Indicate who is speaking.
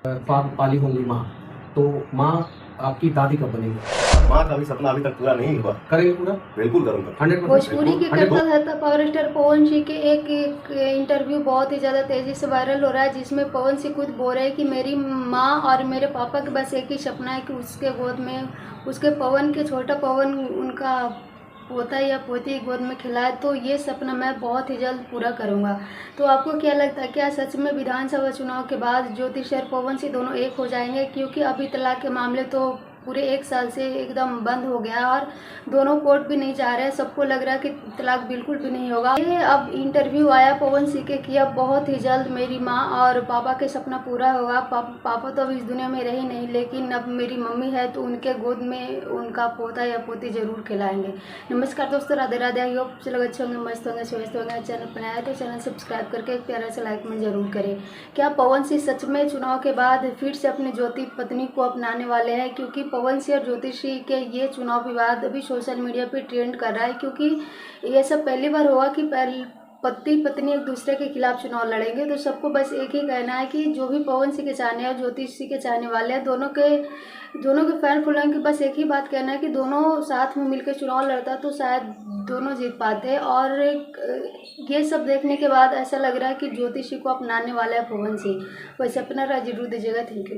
Speaker 1: पाली होंगी माँ, तो माँ आपकी दादी कब बनेगी?
Speaker 2: माँ का भी सपना अभी तक पूरा नहीं हुआ।
Speaker 1: करेंगे पूरा?
Speaker 2: बिल्कुल करूँगा।
Speaker 1: 100%?
Speaker 3: भोजपुरी की कथा पावर स्टार पवन सिंह के एक इंटरव्यू बहुत ही ज़्यादा तेज़ी से वायरल हो रहा है, जिसमें पवन सिंह खुद बोल रहे हैं कि मेरी माँ और मेरे पापा के बस एक ही सपना है कि उसके गोद में उसके पवन के छोटा पवन उनका पोता या पोती गोद में खिलाए, तो ये सपना मैं बहुत ही जल्द पूरा करूँगा। तो आपको क्या लगता है, क्या सच में विधानसभा चुनाव के बाद ज्योतिष और पवन सिंह दोनों एक हो जाएंगे? क्योंकि अभी तलाक के मामले तो पूरे 1 साल से एकदम बंद हो गया और दोनों कोर्ट भी नहीं जा रहे हैं। सबको लग रहा है कि तलाक बिल्कुल भी नहीं होगा। ये अब इंटरव्यू आया पवन सिंह के कि अब बहुत ही जल्द मेरी माँ और पापा के सपना पूरा होगा। पापा तो अब इस दुनिया में रही नहीं, लेकिन अब मेरी मम्मी है तो उनके गोद में उनका पोता या पोती जरूर खिलाएंगे। नमस्कार दोस्तों, राधे राधे। आई होप से लोग अच्छे होंगे, मस्त होंगे, स्वस्थ होंगे। चैनल पर आए तो चैनल सब्सक्राइब करके एक प्यारा सा लाइक में जरूर करें। क्या पवन सिंह सच में चुनाव के बाद फिर से अपनी ज्योति पत्नी को अपनाने वाले हैं? क्योंकि पवन सिंह और ज्योति सिंह के ये चुनाव विवाद अभी सोशल मीडिया पे ट्रेंड कर रहा है, क्योंकि ये सब पहली बार हुआ कि पति पत्नी एक दूसरे के खिलाफ चुनाव लड़ेंगे। तो सबको बस एक ही कहना है कि जो भी पवन सिंह के चाहने और ज्योति सिंह के चाहने वाले हैं, दोनों के फैन फॉलोइंग की बस एक ही बात कहना है कि दोनों साथ में मिलकर चुनाव लड़ता तो शायद दोनों जीत पाते। और ये सब देखने के बाद ऐसा लग रहा है कि ज्योति सिंह को अपनाने वाला है पवन सिंह। वैसे अपना राय जरूर दीजिएगा। Thank you.